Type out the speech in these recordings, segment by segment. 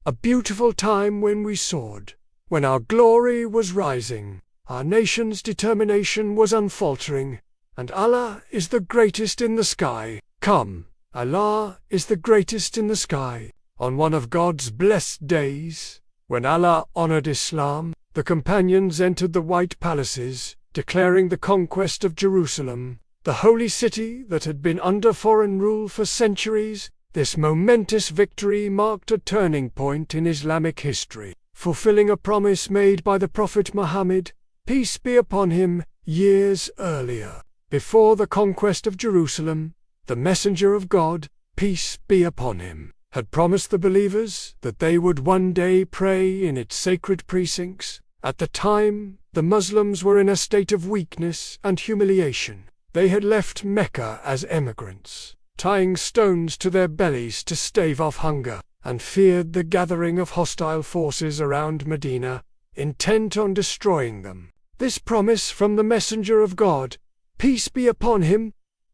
a beautiful time when we soared, when our glory was rising, our nation's determination was unfaltering, and Allah is the greatest in the sky. Come, Allah is the greatest in the sky. On one of God's blessed days, when Allah honored Islam, the companions entered the White Palaces, declaring the conquest of Jerusalem, the holy city that had been under foreign rule for centuries. This momentous victory marked a turning point in Islamic history, fulfilling a promise made by the Prophet Muhammad, peace be upon him, years earlier. Before the conquest of Jerusalem, the messenger of God, peace be upon him, had promised the believers that they would one day pray in its sacred precincts. At the time, the Muslims were in a state of weakness and humiliation. They had left Mecca as emigrants, tying stones to their bellies to stave off hunger, and feared the gathering of hostile forces around Medina, intent on destroying them. This promise from the messenger of God, peace be upon him,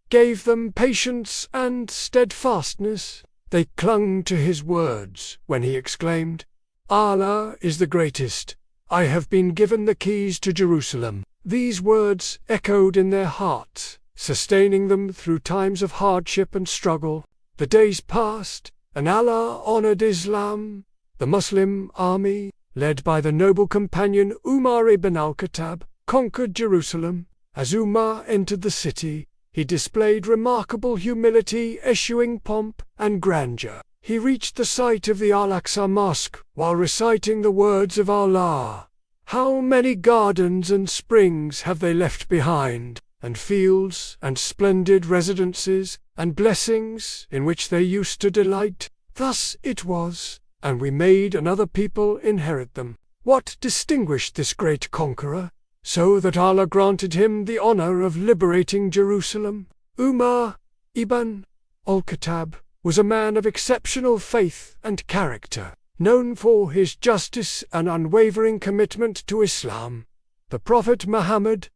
gave them patience and steadfastness. They clung to his words when he exclaimed, Allah is the greatest. I have been given the keys to Jerusalem. These words echoed in their hearts, sustaining them through times of hardship and struggle. The days passed, and Allah honored Islam. The Muslim army, led by the noble companion Umar ibn al-Khattab, conquered Jerusalem. As Umar entered the city, he displayed remarkable humility, eschewing pomp and grandeur. He reached the site of the Al-Aqsa Mosque while reciting the words of Allah. How many gardens and springs have they left behind, and fields and splendid residences, and blessings in which they used to delight. Thus it was, and we made another people inherit them. What distinguished this great conqueror, so that Allah granted him the honor of liberating Jerusalem? Umar ibn al-Khattab was a man of exceptional faith and character, known for his justice and unwavering commitment to Islam. The Prophet Muhammad,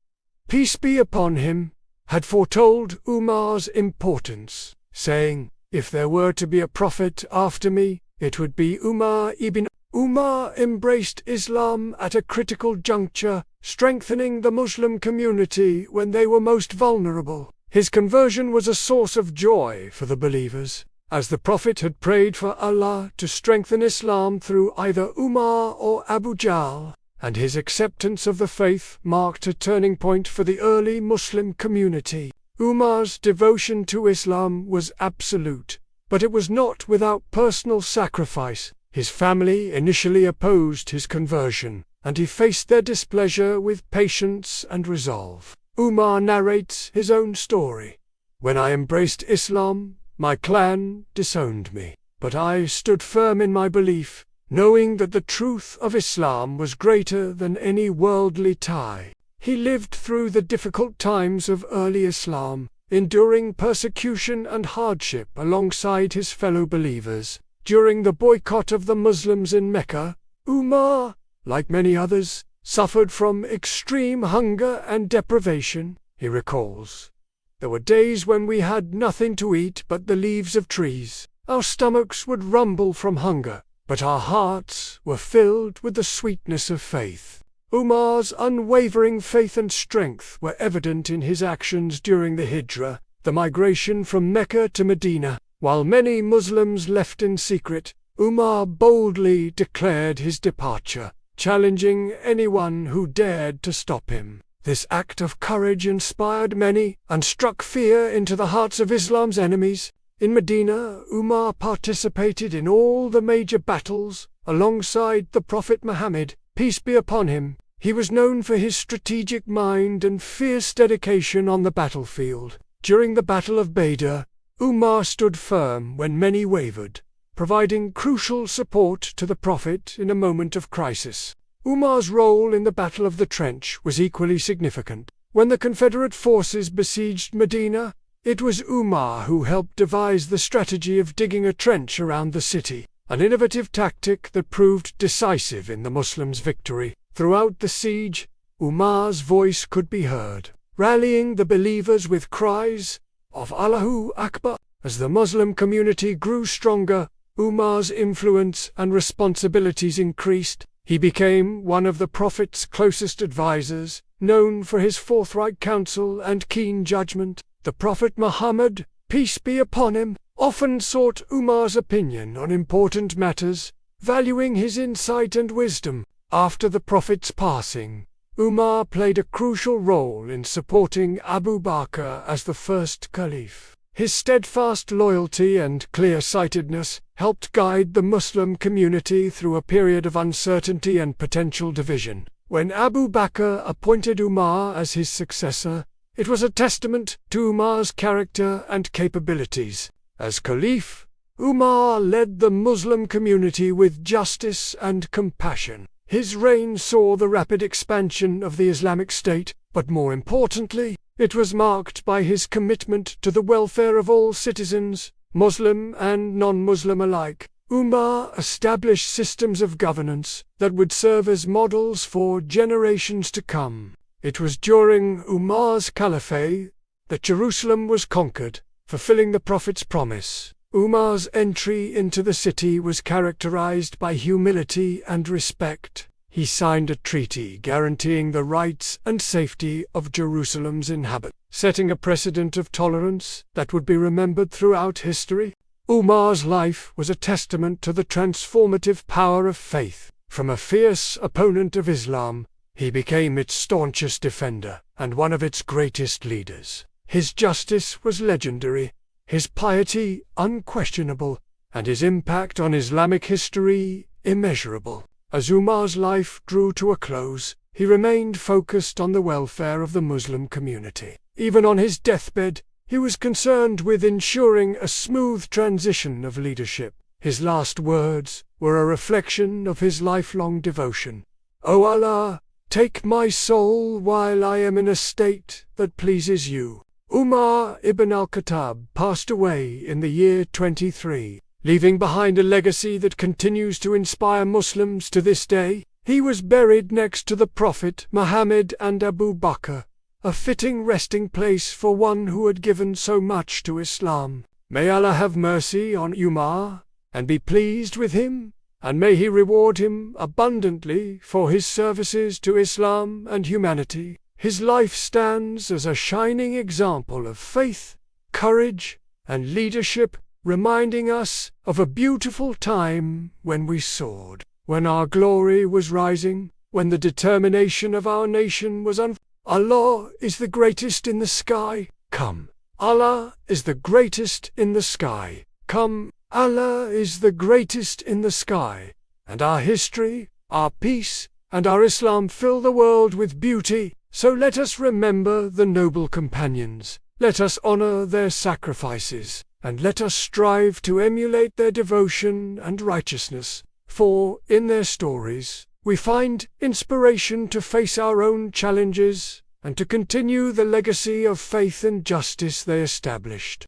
peace be upon him, had foretold Umar's importance, saying, if there were to be a prophet after me, it would be Umar ibn. Umar embraced Islam at a critical juncture, strengthening the Muslim community when they were most vulnerable. His conversion was a source of joy for the believers, as the Prophet had prayed for Allah to strengthen Islam through either Umar or Abu Jahl, and his acceptance of the faith marked a turning point for the early Muslim community. Umar's devotion to Islam was absolute, but it was not without personal sacrifice. His family initially opposed his conversion, and he faced their displeasure with patience and resolve. Umar narrates his own story. When I embraced Islam, my clan disowned me, but I stood firm in my belief, knowing that the truth of Islam was greater than any worldly tie. He lived through the difficult times of early Islam, enduring persecution and hardship alongside his fellow believers. During the boycott of the Muslims in Mecca, Umar, like many others, suffered from extreme hunger and deprivation. He recalls, there were days when we had nothing to eat but the leaves of trees. Our stomachs would rumble from hunger, but our hearts were filled with the sweetness of faith. Umar's unwavering faith and strength were evident in his actions during the Hijrah, the migration from Mecca to Medina. While many Muslims left in secret, Umar boldly declared his departure, challenging anyone who dared to stop him. This act of courage inspired many and struck fear into the hearts of Islam's enemies. In Medina, Umar participated in all the major battles, alongside the Prophet Muhammad, peace be upon him. He was known for his strategic mind and fierce dedication on the battlefield. During the Battle of Badr, Umar stood firm when many wavered, providing crucial support to the Prophet in a moment of crisis. Umar's role in the Battle of the Trench was equally significant. When the Confederate forces besieged Medina, it was Umar who helped devise the strategy of digging a trench around the city, an innovative tactic that proved decisive in the Muslims' victory. Throughout the siege, Umar's voice could be heard, rallying the believers with cries of Allahu Akbar. As the Muslim community grew stronger, Umar's influence and responsibilities increased. He became one of the Prophet's closest advisors, known for his forthright counsel and keen judgment. The Prophet Muhammad, peace be upon him, often sought Umar's opinion on important matters, valuing his insight and wisdom. After the Prophet's passing, Umar played a crucial role in supporting Abu Bakr as the first caliph. His steadfast loyalty and clear-sightedness helped guide the Muslim community through a period of uncertainty and potential division. When Abu Bakr appointed Umar as his successor, it was a testament to Umar's character and capabilities. As caliph, Umar led the Muslim community with justice and compassion. His reign saw the rapid expansion of the Islamic State, but more importantly, it was marked by his commitment to the welfare of all citizens, Muslim and non-Muslim alike. Umar established systems of governance that would serve as models for generations to come. It was during Umar's caliphate that Jerusalem was conquered, fulfilling the Prophet's promise. Umar's entry into the city was characterized by humility and respect. He signed a treaty guaranteeing the rights and safety of Jerusalem's inhabitants, setting a precedent of tolerance that would be remembered throughout history. Umar's life was a testament to the transformative power of faith. From a fierce opponent of Islam, he became its staunchest defender and one of its greatest leaders. His justice was legendary, his piety unquestionable, and his impact on Islamic history immeasurable. As Umar's life drew to a close, he remained focused on the welfare of the Muslim community. Even on his deathbed, he was concerned with ensuring a smooth transition of leadership. His last words were a reflection of his lifelong devotion. "O Allah, take my soul while I am in a state that pleases you." Umar ibn al-Khattab passed away in the year 23. Leaving behind a legacy that continues to inspire Muslims to this day. He was buried next to the Prophet Muhammad and Abu Bakr, a fitting resting place for one who had given so much to Islam. May Allah have mercy on Umar, and be pleased with him, and may he reward him abundantly for his services to Islam and humanity. His life stands as a shining example of faith, courage, and leadership, reminding us of a beautiful time when we soared, when our glory was rising, when the determination of our nation was Allah is the greatest in the sky, come. Allah is the greatest in the sky, come. Allah is the greatest in the sky, and our history, our peace, and our Islam fill the world with beauty. So let us remember the noble companions, let us honor their sacrifices, and let us strive to emulate their devotion and righteousness, for, in their stories, we find inspiration to face our own challenges and to continue the legacy of faith and justice they established.